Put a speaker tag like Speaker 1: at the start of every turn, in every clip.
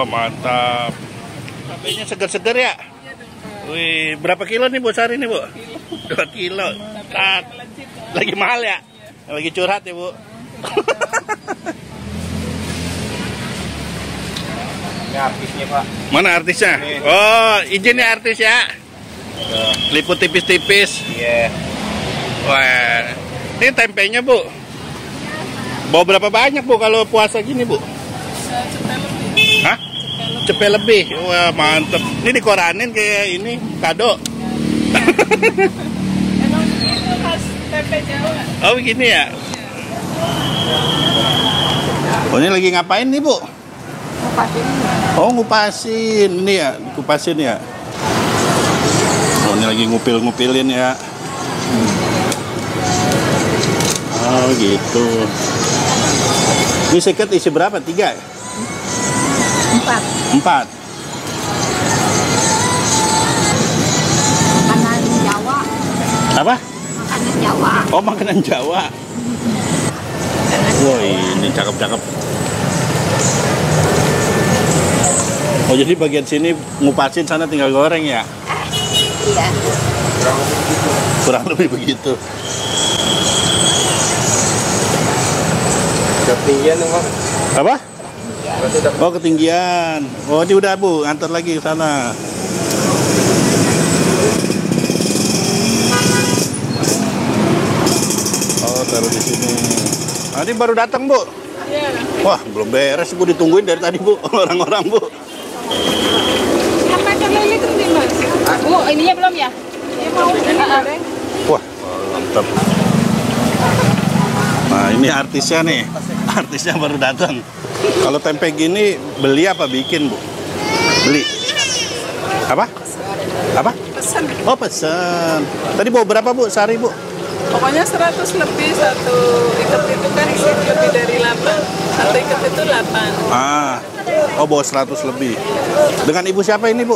Speaker 1: Wah, mantap. Cabenya seger-seger ya? Wih, berapa kilo nih Bu sehari nih Bu? 2 kilo. Lagi mahal ya? Lagi curhat ya Bu?
Speaker 2: Ini artisnya Pak.
Speaker 1: Mana artisnya? Oh, izin ya artis ya? Liput tipis-tipis.
Speaker 2: Iya.
Speaker 1: Wah, ini tempenya Bu. Bawa berapa banyak Bu kalau puasa gini Bu? Hah? Cepet lebih. Wah, mantep. Ini dikoranin kayak ini kado.
Speaker 3: Emang itu khas tempe Jawa.
Speaker 1: Oh, begini ya? Oh, ini lagi ngapain nih Bu?
Speaker 3: Ngupasin.
Speaker 1: Oh, ngupasin. Ini ya, kupasin ya. Oh, ini lagi ngupil-ngupilin ya. Oh, gitu. Ini seket isi berapa? 3?
Speaker 3: 4.
Speaker 1: 4.
Speaker 3: Makanan Jawa.
Speaker 1: Apa?
Speaker 3: Makanan Jawa.
Speaker 1: Oh, makanan Jawa. Wah, ini cakep-cakep. Oh, jadi bagian sini ngupasin, sana tinggal goreng ya?
Speaker 3: Iya.
Speaker 1: Kurang lebih begitu.
Speaker 2: Ketinggian Bang.
Speaker 1: Apa? Oh, ketinggian. Oh, ini udah Bu, antar lagi ke sana. Oh, taruh di sini. Nah, ini baru datang Bu.
Speaker 3: Iya.
Speaker 1: Wah, belum beres Bu, ditungguin dari tadi Bu, orang-orang Bu.
Speaker 3: Apa kelele itu nih Mas? Oh, ininya belum ya? Iya mau goreng.
Speaker 1: Wah, mantap. Nah, ini artisnya nih. Artisnya baru datang. Kalau tempe gini beli apa bikin Bu? Beli. Apa? Apa?
Speaker 3: Pesan.
Speaker 1: Oh, pesan. Tadi bawa berapa Bu sehari Bu?
Speaker 3: Pokoknya 100 lebih satu ikat itu kan lebih dari 8. Satu ikat itu 8.
Speaker 1: Ah. Oh, bawa 100 lebih. Dengan Ibu siapa ini Bu?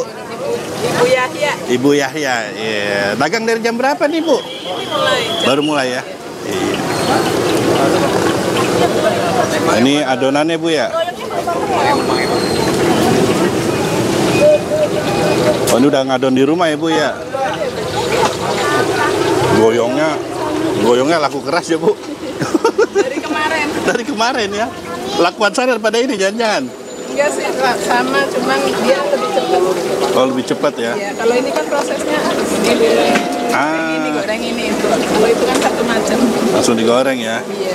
Speaker 3: Ibu Yahya.
Speaker 1: Ibu Yahya. Iya. Dagang dari jam berapa nih Bu?
Speaker 3: Mulai.
Speaker 1: Baru mulai ya? Iya. Nah, ini adonannya Bu ya? Oh, ini udah ngadon di rumah ya Bu ya? Goyongnya laku keras ya Bu?
Speaker 3: Dari kemarin.
Speaker 1: Dari kemarin ya? Lakuan saya daripada ini jangan-jangan?
Speaker 3: Enggak sih, sama, cuman dia lebih cepat.
Speaker 1: Oh, lebih cepat ya?
Speaker 3: Ya, kalau ini kan prosesnya ini goreng ini itu. Kalau itu kan satu macam.
Speaker 1: Langsung digoreng ya?
Speaker 3: Iya.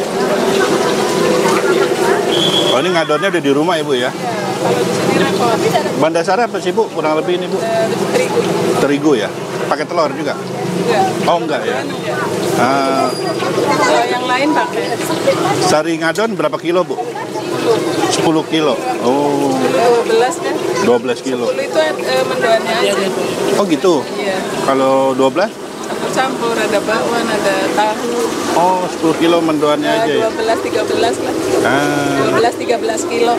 Speaker 1: Oh, ini ngadonnya udah di rumah ya Bu ya?
Speaker 3: Ya, kalau di sini repot.
Speaker 1: Bahan dasarnya apa sih Bu? Kurang lebih ini Bu?
Speaker 3: Terigu.
Speaker 1: Terigu ya? Pakai telur juga?
Speaker 3: Enggak.
Speaker 1: Oh, enggak ya?
Speaker 3: Enggak.
Speaker 1: Ah,
Speaker 3: Yang lain pakai.
Speaker 1: sari ngadon berapa kilo Bu? 10 kilo. Oh,
Speaker 3: 12 kan?
Speaker 1: 12 kilo.
Speaker 3: 10 itu mendoannya aja.
Speaker 1: Oh gitu?
Speaker 3: Iya.
Speaker 1: Kalau 12?
Speaker 3: Campur-campur, ada bakwan, ada tahu.
Speaker 1: Oh, 10 kilo mendoannya aja ya?
Speaker 3: 12-13 lah.
Speaker 1: Ah,
Speaker 3: 12-13 kilo.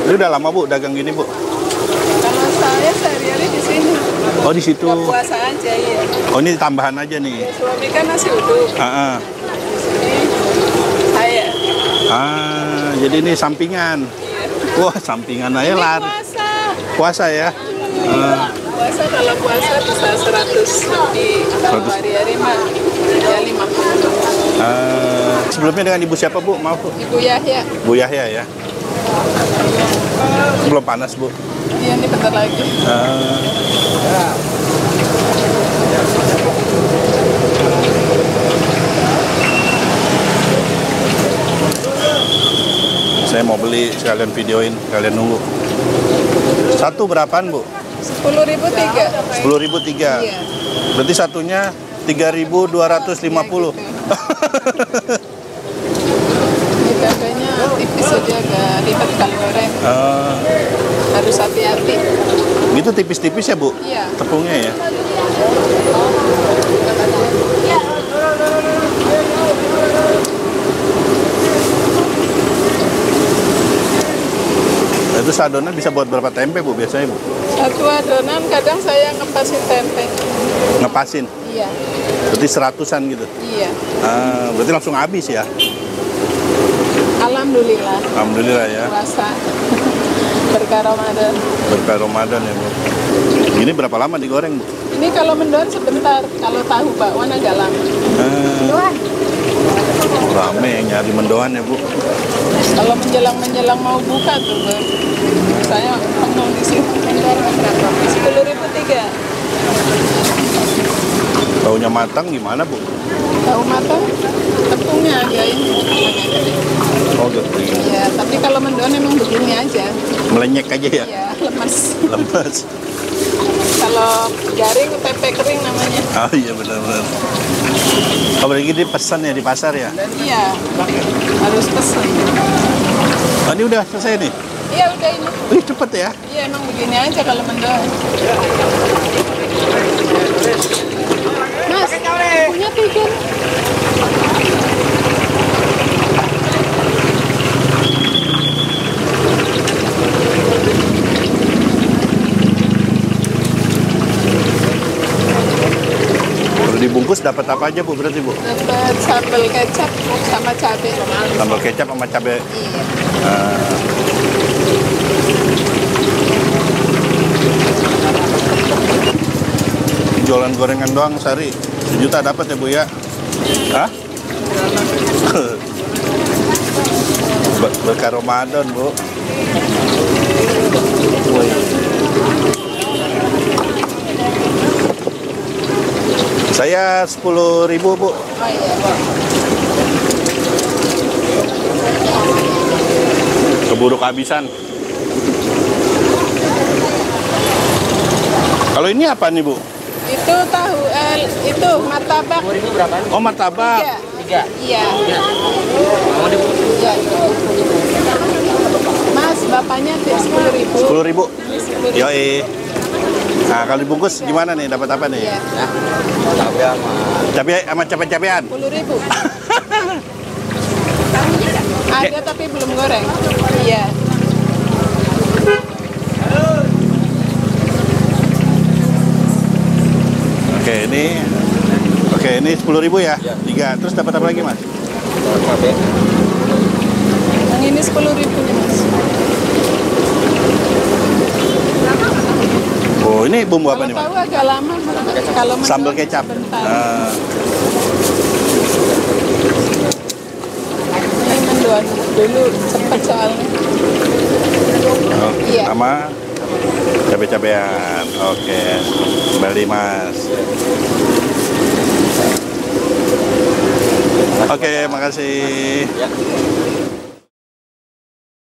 Speaker 1: ini udah lama Bu dagang gini Bu?
Speaker 3: Kalau saya sehari-hari di sini.
Speaker 1: Oh, di situ.
Speaker 3: Nggak puasa aja ya.
Speaker 1: Oh, ini tambahan aja nih.
Speaker 3: Suami kan nasi uduk.
Speaker 1: Ah, ah.
Speaker 3: Di sini saya.
Speaker 1: Ah, jadi ini sampingan.
Speaker 3: Iya.
Speaker 1: Wah, sampingan aja
Speaker 3: Ini
Speaker 1: lari.
Speaker 3: puasa.
Speaker 1: Puasa ya? Ah,
Speaker 3: Puasa kalau puasa bisa 100 lebih. Kalau
Speaker 1: 100.
Speaker 3: hari-hari mah ya 50.
Speaker 1: sebelumnya dengan Ibu siapa Bu? Maaf Bu.
Speaker 3: Ibu Yahya.
Speaker 1: Bu Yahya ya? Belum panas Bu?
Speaker 3: Iya nih bentar lagi.
Speaker 1: Saya mau beli sekalian videoin, kalian nunggu. Satu berapaan Bu?
Speaker 3: 10.000 3.
Speaker 1: 10.000 3.
Speaker 3: Iya.
Speaker 1: Berarti satunya 3.250.
Speaker 3: Ini tempenya tipis aja, agak ribet kalau goreng. Harus hati-hati.
Speaker 1: Gitu tipis-tipis ya Bu?
Speaker 3: Iya.
Speaker 1: Tepungnya ya? Itu adonan bisa buat berapa tempe Bu biasanya Bu?
Speaker 3: Satu adonan kadang saya ngepasin tempe.
Speaker 1: Ngepasin?
Speaker 3: Iya.
Speaker 1: Berarti 100-an gitu?
Speaker 3: Iya.
Speaker 1: Berarti langsung habis ya?
Speaker 3: Alhamdulillah.
Speaker 1: Alhamdulillah ya.
Speaker 3: Puasa. Berkah Ramadan.
Speaker 1: Berkah Ramadan ya, Bu. Ini berapa lama digoreng, Bu?
Speaker 3: Ini kalau mendoan sebentar, kalau tahu bakwan agak lama.
Speaker 1: Rame yang nyari mendoan ya, Bu.
Speaker 3: Kalau menjelang mau buka tuh, Bu. Saya penuh di sini. Mendoan berapa? 10.000 3.
Speaker 1: Taunya matang gimana, Bu?
Speaker 3: Tahu matang, tepungnya aja ini.
Speaker 1: Oh, gitu.
Speaker 3: Ya, tapi kalau mendoan emang begini aja.
Speaker 1: Melenyek aja ya?
Speaker 3: Ya, lemas.
Speaker 1: Lemes.
Speaker 3: Kalau garing, tempe kering namanya.
Speaker 1: Oh iya, benar-benar. Oh, berarti dipesan ya di pasar ya?
Speaker 3: Iya, harus pesen.
Speaker 1: Oh, ini udah selesai nih?
Speaker 3: Iya, udah ini.
Speaker 1: Wih, cepet ya?
Speaker 3: Iya, emang begini aja kalau mendoan. Mas, punya 3.
Speaker 1: Kalau dibungkus dapat apa aja, Bu? Berarti, Bu?
Speaker 3: Dapat sambal kecap sama cabai.
Speaker 1: Sambal kecap sama cabai.
Speaker 3: Iya.
Speaker 1: Jualan gorengan doang sehari 1 juta dapat ya, Bu ya? Hah? Berkah Ramadan, Bu. Saya 10.000, Bu.
Speaker 3: Oh iya.
Speaker 1: Keburu kehabisan. Kalau ini apa nih, Bu?
Speaker 3: Itu tahu itu martabak.
Speaker 1: Oh, martabak.
Speaker 3: 3. Iya. Iya. Mas, bapaknya 10.000.
Speaker 1: 10.000.
Speaker 3: 10.000.
Speaker 1: Yoi. Nah, kalau dibungkus gimana nih? Dapat apa nih?
Speaker 3: Iya.
Speaker 1: Cabai sama cabai-cabean.
Speaker 3: 10.000. Ada tapi belum goreng. Iya.
Speaker 1: Oke, ini 10.000 ya? 3. Terus dapat apa lagi, Mas?
Speaker 2: Cabai.
Speaker 3: Yang ini 10.000 nih, Mas.
Speaker 1: Oh, ini bumbu apa nih, Mas?
Speaker 3: Kalau tahu agak lama, kalau
Speaker 1: Sambal
Speaker 3: mendoan
Speaker 1: kecap.
Speaker 3: sebentar. Ini mendoan dulu cepet soalnya.
Speaker 1: Oh,
Speaker 3: Iya.
Speaker 1: sama cabai-cabean. Oke. Kembali, Mas. Oke, makasih.